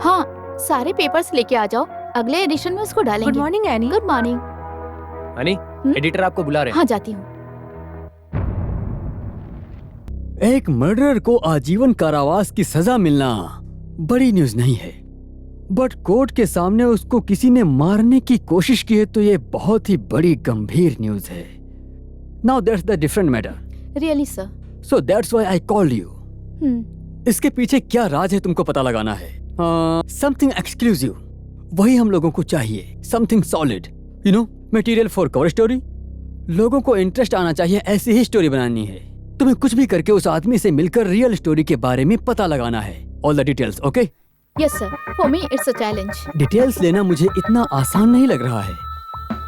हाँ, सारे पेपर्स लेके आ जाओ, अगले एडिशन में उसको डालेंगे। Good morning any. Good morning. Honey, editor आपको बुला रहे हैं। हाँ, जाती हूँ। एक मर्डरर को आजीवन कारावास की सजा मिलना बड़ी न्यूज नहीं है, बट कोर्ट के सामने उसको किसी ने मारने की कोशिश की है तो ये बहुत ही बड़ी गंभीर न्यूज है। Now that's the different matter. Really sir. So that's why I called you. इसके पीछे क्या राज है तुमको पता लगाना है। समथिंग एक्सक्लूसिव, वही हम लोगों को चाहिए। Something solid, you know, material for cover story. लोगों को इंटरेस्ट आना चाहिए, ऐसी ही स्टोरी बनानी है। तुम्हें कुछ भी करके उस आदमी से मिलकर रियल स्टोरी के बारे में पता लगाना है। All the details, okay? Yes sir, for me it's a challenge. Details लेना मुझे इतना आसान नहीं लग रहा है।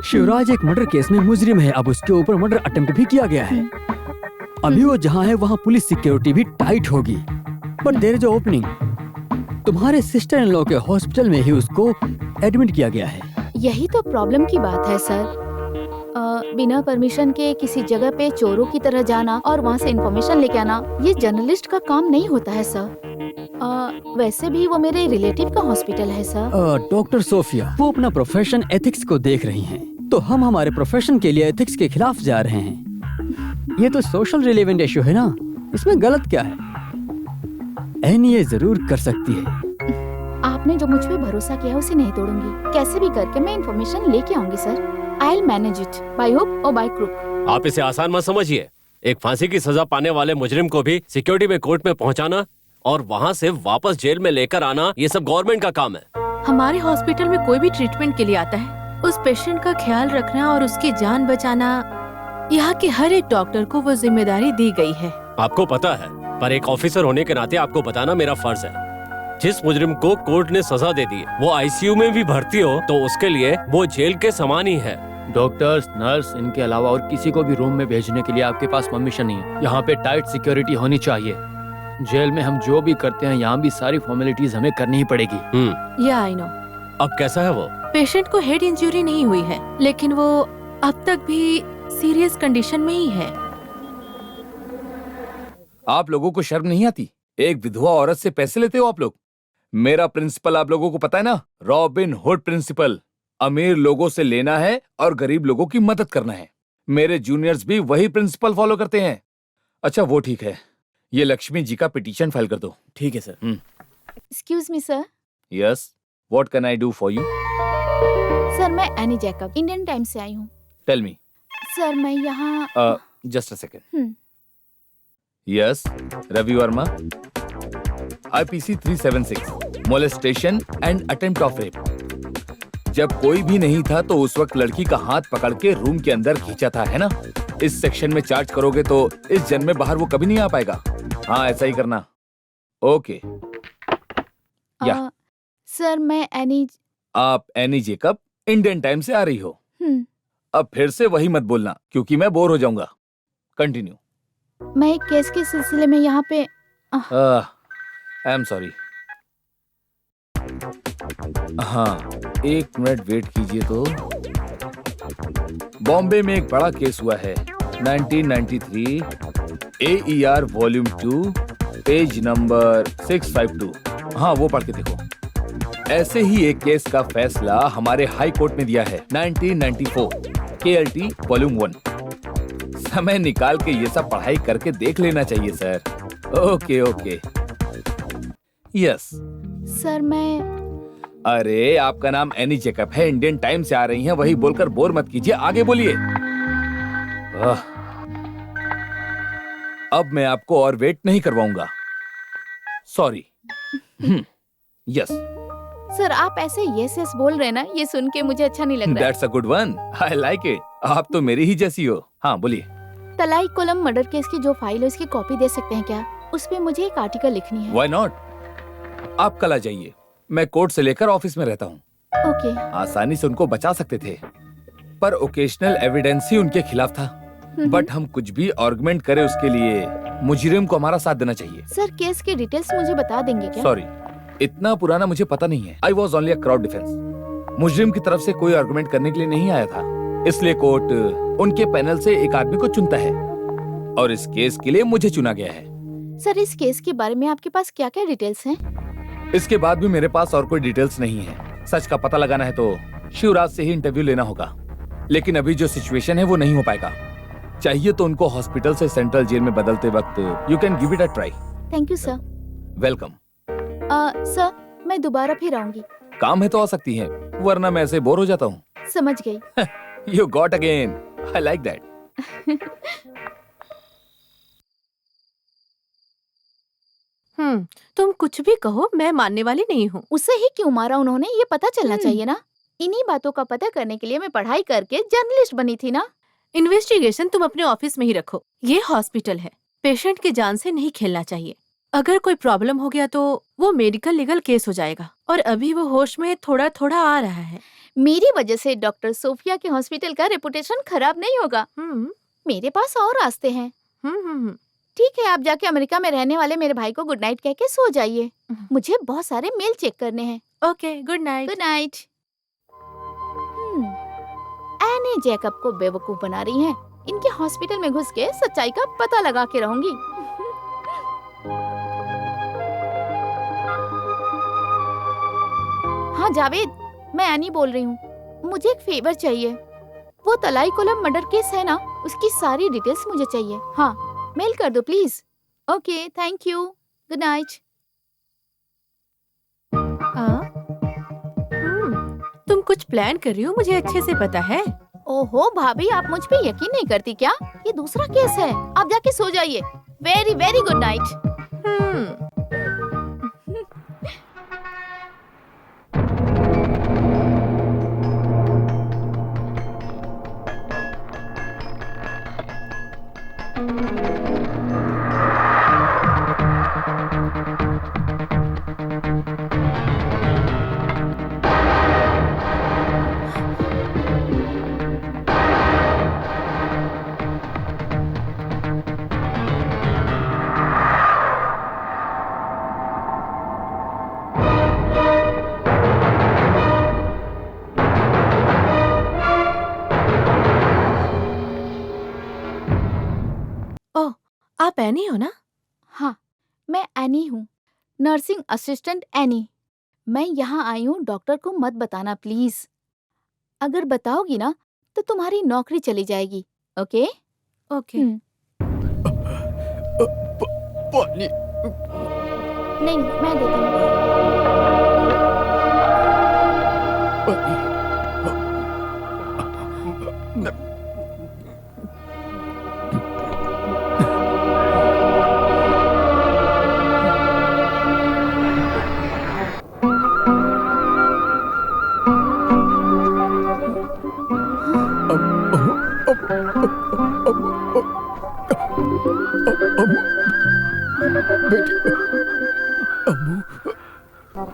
शिवराज एक मर्डर केस में मुजरिम है, अब उसके ऊपर मर्डर अटेम्प्ट भी किया गया है। अभी वो जहाँ है वहाँ पुलिस सिक्योरिटी भी टाइट होगी, बट देयर इज ओपनिंग। तुम्हारे सिस्टर इन लॉ के हॉस्पिटल में ही उसको एडमिट किया गया है। यही तो प्रॉब्लम की बात है सर। बिना परमिशन के किसी जगह पे चोरों की तरह जाना और वहाँ से इंफॉर्मेशन लेके आना, ये जर्नलिस्ट का काम नहीं होता है सर। वैसे भी वो मेरे रिलेटिव का हॉस्पिटल है सर। डॉक्टर सोफिया, वो अपना प्रोफेशन एथिक्स को देख रही हैं, तो हम हमारे प्रोफेशन के लिए एथिक्स के खिलाफ जा रहे हैं। ये तो सोशल रिलेवेंट इशू है ना, इसमें गलत क्या है? एनी ये जरूर कर सकती है। आपने जो मुझ पे भरोसा किया उसे नहीं तोड़ूंगी। कैसे भी करके मैं इंफॉर्मेशन लेके आऊंगी sir. I'll manage it by hook or by crook। आप इसे आसान मत समझिए। एक फांसी की सजा पाने वाले मुजरिम को भी सिक्योरिटी में कोर्ट में पहुंचाना और वहां से वापस जेल में लेकर आना, ये सब गवर्नमेंट का काम है। हमारे हॉस्पिटल में कोई भी ट्रीटमेंट के लिए आता है, उस पेशेंट का ख्याल रखना और उसकी जान बचाना यहाँ के हर एक डॉक्टर को वो जिम्मेदारी दी गई है। आपको पता है, पर एक ऑफिसर होने के नाते आपको बताना मेरा फर्ज है। जिस मुजरिम को कोर्ट ने सजा दे दी, वो आईसीयू में भी भर्ती हो तो उसके लिए वो जेल के समान ही है। डॉक्टर्स, नर्स, इनके अलावा और किसी को भी रूम में भेजने के लिए आपके पास परमिशन नहीं है। यहाँ पे टाइट सिक्योरिटी होनी चाहिए। जेल में हम जो भी करते हैं, यहाँ भी सारी फॉर्मेलिटीज हमें करनी ही पड़ेगी। या आई नो। अब कैसा है वो? पेशेंट को हेड इंजरी नहीं हुई है, लेकिन वो अब तक भी सीरियस कंडीशन में ही है। आप लोगों को शर्म नहीं आती? एक विधवा औरत से पैसे लेते हो आप लोग। मेरा प्रिंसिपल आप लोगों को पता है ना, रॉबिन हुड प्रिंसिपल। अमीर लोगों से लेना है और गरीब लोगों की मदद करना है। मेरे जूनियर्स भी वही प्रिंसिपल फॉलो करते हैं। अच्छा वो ठीक है, ये लक्ष्मी जी का पिटीशन फाइल कर दो। ठीक है sir. Excuse me sir. Yes, what can I do for you? Sir मैं एनी जैकब, इंडियन टाइम से आई हूँ। Tell me. सर मैं यहाँ just a second. Yes, Ravi Verma, IPC 376, molestation and attempt of rape. जब कोई भी नहीं था तो उस वक्त लड़की का हाथ पकड़ के रूम के अंदर खींचा था, है ना? इस सेक्शन में चार्ज करोगे तो इस जन्म में बाहर वो कभी नहीं आ पाएगा। हाँ, ऐसा ही करना। ओके। या सर मैं एनी। आप एनी जेकब, इंडियन टाइम से आ रही हो। अब फिर से वही मत बोलना क्योंकि मैं बोर हो जाऊंगा। कंटिन्यू। मैं एक केस के सिलसिले में यहाँ पे। I am sorry. हाँ, एक मिनट वेट कीजिए तो। बॉम्बे में एक बड़ा केस हुआ है, 1993, AER वॉल्यूम 2, पेज नंबर 652। हाँ, वो पढ़ के देखो। ऐसे ही एक केस का फैसला हमारे हाई कोर्ट ने दिया है, 1994, KLT वॉल्यूम 1। समय निकाल के ये सब पढ़ाई करके देख लेना चाहिए sir. Okay okay. Yes sir मैं। अरे आपका नाम एनी जेकब है, इंडियन टाइम से आ रही हैं, वही बोलकर बोर मत कीजिए, आगे बोलिए। अब मैं आपको और वेट नहीं करवाऊंगा। सॉरी। यस। सर आप ऐसे यस यस बोल रहे ना, ये सुन के मुझे अच्छा नहीं लग रहा। That's a good one. I like it. आप तो मेरी ही जैसी हो। हाँ बोलिए। तलाई कोलम मर्डर केस की जो फाइल है उसकी कॉपी दे सकते हैं क्या? उस पे मुझे एक आर्टिकल लिखनी है। Why not? आप कल आ जाइए, मैं कोर्ट से लेकर ऑफिस में रहता हूँ। ओके। आसानी से उनको बचा सकते थे, पर ओकेशनल एविडेंस ही उनके खिलाफ था। बट हम कुछ भी आर्गुमेंट करें उसके लिए मुजरिम को हमारा साथ देना चाहिए। सर केस की डिटेल्स मुझे बता देंगे क्या? सॉरी, इतना पुराना मुझे पता नहीं है। I was only a crowd defence. मुजरिम की तरफ से कोई आर्गुमेंट करने के लिए नहीं आया था, इसलिए कोर्ट उनके पैनल से एक आदमी को चुनता है और इस केस के लिए मुझे चुना गया है। सर इस केस के बारे में आपके पास क्या क्या डिटेल्स हैं? इसके बाद भी मेरे पास और कोई डिटेल्स नहीं है। सच का पता लगाना है तो शिवराज से ही इंटरव्यू लेना होगा, लेकिन अभी जो सिचुएशन है वो नहीं हो पाएगा। चाहिए तो उनको हॉस्पिटल से सेंट्रल जेल में बदलते वक्त you can give it a try. Thank you sir. Welcome. Sir मैं दोबारा फिर आऊंगी। काम है तो आ सकती हैं, वरना मैं ऐसे बोर हो जाता हूँ। समझ गई। You got again, I like that. तुम कुछ भी कहो, मैं मानने वाली नहीं हूँ। उसे ही क्यों मारा उन्होंने, ये पता चलना चाहिए ना। इन्हीं बातों का पता करने के लिए मैं पढ़ाई करके जर्नलिस्ट बनी थी ना। इन्वेस्टिगेशन तुम अपने ऑफिस में ही रखो, ये हॉस्पिटल है, पेशेंट की जान से नहीं खेलना चाहिए। अगर कोई प्रॉब्लम हो गया तो वो मेडिकल लीगल केस हो जाएगा, और अभी वो होश में थोड़ा थोड़ा आ रहा है। मेरी वजह से डॉक्टर सोफिया के हॉस्पिटल का रेपुटेशन खराब नहीं होगा। मेरे पास और रास्ते हैं। ठीक है, आप जाके अमेरिका में रहने वाले मेरे भाई को गुड नाइट कह के सो जाइए। मुझे बहुत सारे मेल चेक करने हैं। Okay, good night. Good night. एने जैकब को बेवकूफ बना रही हैं। इनके हॉस्पिटल में घुस के सच्चाई का पता लगा के रहूंगी। हाँ जावेद, मैं एनी बोल रही हूँ। मुझे एक फेवर चाहिए। वो तलाई कोलम मर्डर केस है ना, उसकी सारी डिटेल्स मुझे चाहिए। हाँ, मेल कर दो please. Okay, thank you. Good night. तुम कुछ प्लान कर रही हो, मुझे अच्छे से पता है। ओहो भाभी, आप मुझ पे यकीन नहीं करती क्या? ये दूसरा केस है। आप जाके सो जाइए। Very very good night. आप एनी हो ना? हाँ, मैं एनी हूँ, नर्सिंग असिस्टेंट एनी। मैं यहाँ आई हूँ, डॉक्टर को मत बताना प्लीज। अगर बताओगी ना तो तुम्हारी नौकरी चली जाएगी। ओके? ओके। पानी। नहीं, मैं देती हूँ।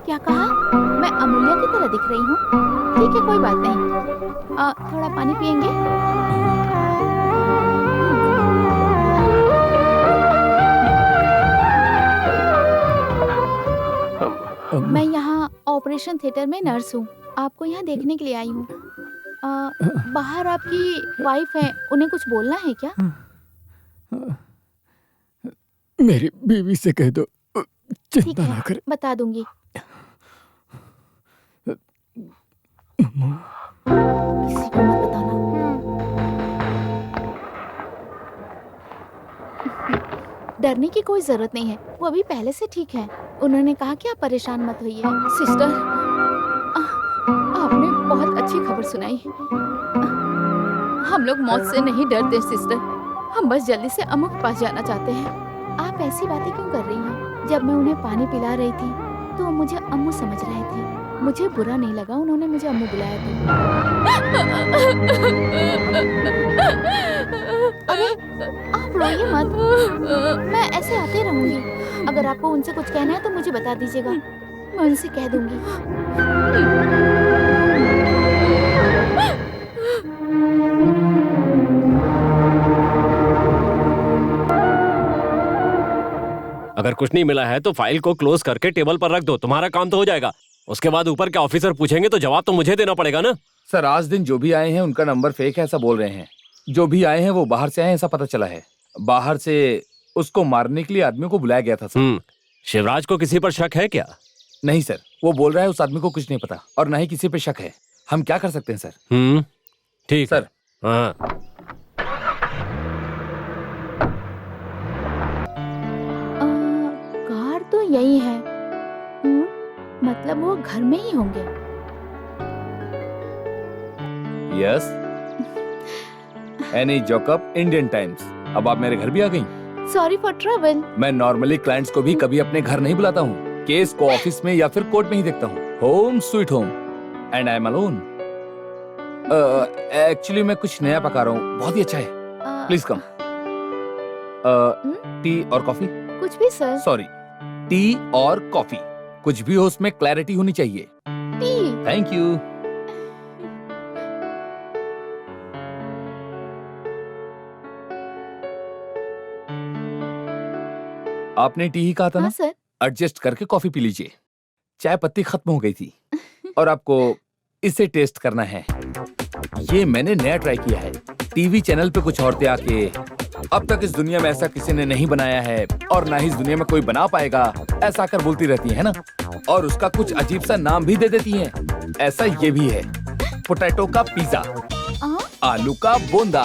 क्या कहा? मैं अमूल्य की तरह दिख रही हूँ? ठीक है, कोई बात नहीं। थोड़ा पानी पियेंगे? मैं यहाँ ऑपरेशन थिएटर में नर्स हूँ। आपको यहाँ देखने के लिए आई हूँ। बाहर आपकी वाइफ है, उन्हें कुछ बोलना है क्या? मेरी बीवी से कह दो ठीक चिंता ना है, करे। बता दूंगी। किसी को मत बताना। डरने की कोई जरूरत नहीं है, वो अभी पहले से ठीक है। उन्होंने कहा कि आप परेशान मत होइए। सिस्टर, आपने बहुत अच्छी खबर सुनाई। हम लोग मौत से नहीं डरते सिस्टर, हम बस जल्दी से अम्मू के पास जाना चाहते हैं। आप ऐसी बातें क्यों कर रही हैं? जब मैं उन्हें पानी पिला रही थी तो वो मुझे अम्मू समझ रहे थे। मुझे बुरा नहीं लगा उन्होंने मुझे अम्मू बुलाया तो। अरे आप रोइए मत, मैं ऐसे आते रहूंगी। अगर आपको उनसे कुछ कहना है तो मुझे बता दीजिएगा, मैं उनसे कह दूंगी। अगर कुछ नहीं मिला है तो फाइल को क्लोज करके टेबल पर रख दो, तुम्हारा काम तो हो जाएगा। उसके बाद ऊपर के ऑफिसर पूछेंगे तो जवाब तो मुझे देना पड़ेगा ना। सर, आज दिन जो भी आए हैं उनका नंबर फेक है ऐसा बोल रहे हैं। जो भी आए हैं वो बाहर से आए हैं ऐसा पता चला है। बाहर से उसको मारने के लिए आदमियों को बुलाया गया था सर। शिवराज को किसी पर शक है क्या? नहीं सर, वो बोल रहा है उस आदमी को कुछ नहीं पता और ना ही किसी पे शक है। हम क्या कर सकते हैं सर? ठीक सर। है। हाँ, कार तो यही है। मतलब वो घर में ही होंगे। यस। एनी जॉकअप, इंडियन टाइम्स। अब आप मेरे घर भी आ गई। Sorry for trouble. मैं नॉर्मली क्लाइंट्स को भी कभी अपने घर नहीं बुलाता हूँ। केस को ऑफिस में या फिर कोर्ट में ही देखता हूँ। Home sweet home and I am alone. Actually मैं कुछ नया पका रहा हूँ, बहुत ही अच्छा है। Please come. टी और कॉफी? कुछ भी सर। सॉरी, टी और कॉफी, कुछ भी हो उसमें क्लैरिटी होनी चाहिए। टी। Thank you. आपने टी ही कहा था हाँ ना? सर। एडजस्ट करके कॉफी पी लीजिए। चाय पत्ती खत्म हो गई थी और आपको इसे टेस्ट करना है। ये मैंने नया ट्राई किया है। टीवी चैनल पे कुछ औरतें आके अब तक इस दुनिया में ऐसा किसी ने नहीं बनाया है और ना ही इस दुनिया में कोई बना पाएगा ऐसा आकर बोलती रहती है ना, और उसका कुछ अजीब सा नाम भी दे देती हैं। ऐसा ये भी है, पोटैटो का पिज्जा, आलू का बोंदा।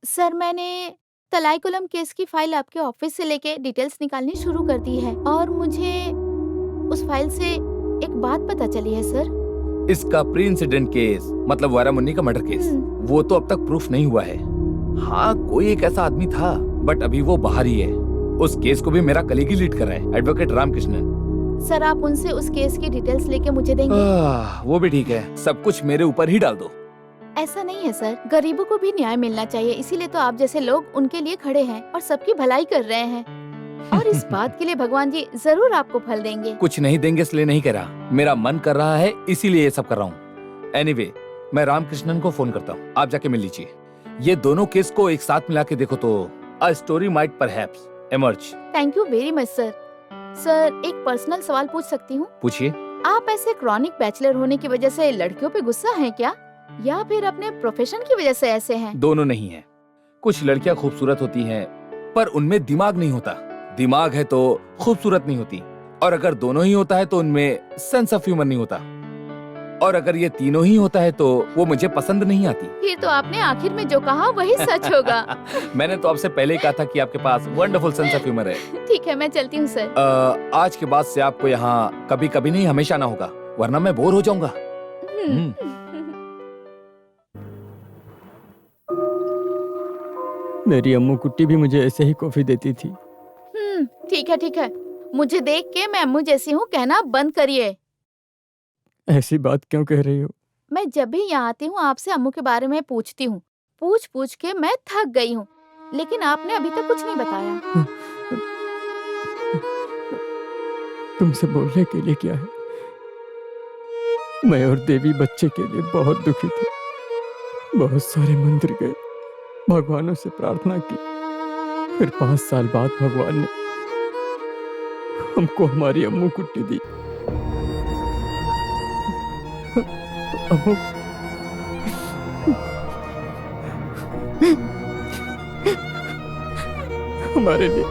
सर, मैंने तलाईकुलम केस की फाइल आपके ऑफिस से लेके डिटेल्स निकालनी शुरू कर दी है और मुझे उस फाइल से एक बात पता चली है सर। इसका प्री इंसिडेंट केस, मतलब वारा मुन्नी का मर्डर केस, वो तो अब तक प्रूफ नहीं हुआ है। हाँ, कोई एक ऐसा आदमी था, बट अभी वो बाहर ही है। उस केस को भी मेरा कलीग ही लीड कर रहा है, एडवोकेट रामकृष्णन। सर, आप उनसे उस केस की डिटेल्स लेके मुझे देंगे? वो भी ठीक है, सब कुछ मेरे ऊपर ही डाल दो। ऐसा नहीं है सर, गरीबों को भी न्याय मिलना चाहिए, इसीलिए तो आप जैसे लोग उनके लिए खड़े हैं और सबकी भलाई कर रहे हैं। और इस बात के लिए भगवान जी जरूर आपको फल देंगे। कुछ नहीं देंगे इसलिए नहीं कह रहा, मेरा मन कर रहा है इसीलिए ये सब कर रहा हूँ। एनीवे, मैं रामकृष्णन को फोन करता हूँ, आप जाके मिल लीजिए। ये दोनों केस को एक साथ मिला के देखो तो a story might perhaps emerge. Thank you very much sir. Sir, एक पर्सनल सवाल पूछ सकती हूँ? पूछिए। आप ऐसे क्रॉनिक बैचलर होने की वजह से लड़कियों पे गुस्सा हैं क्या, या फिर अपने प्रोफेशन की वजह से ऐसे हैं? दोनों नहीं है। कुछ लड़कियां खूबसूरत होती हैं, पर उनमें दिमाग नहीं होता। दिमाग है तो खूबसूरत नहीं होती, और अगर दोनों ही होता है तो उनमें सेंस ऑफ ह्यूमर नहीं होता, और अगर ये तीनों ही होता है तो वो मुझे पसंद नहीं आती। फिर तो आपने आखिर में जो कहा वही सच होगा। मैंने तो आपसे पहले ही कहा था कि आपके पास वंडरफुल सेंस ऑफ ह्यूमर है। ठीक है, मैं चलती हूँ सर। आज के बाद से आपको यहाँ कभी कभी नहीं हमेशा आना होगा, वरना मैं बोर हो जाऊंगा। मेरी अम्मू कुट्टी भी मुझे ऐसे ही कॉफी देती थी। ठीक है ठीक है, मुझे देख के मैं अम्मू जैसी हूँ कहना बंद करिए। ऐसी बात क्यों कह रही हो? मैं जब भी यहाँ आती हूँ आपसे अम्मू के बारे में पूछती हूँ, पूछ पूछ के मैं थक गई हूँ, लेकिन आपने अभी तक कुछ नहीं बताया। तुमसे बोलने के लिए क्या है? मैं और देवी बच्चे के लिए बहुत दुखी थे। बहुत सारे मंदिर गए, भगवानों से प्रार्थना की, फिर 5 साल बाद भगवान ने हमको हमारी अम्मू कुट्टी दी। अम्मू हमारे लिए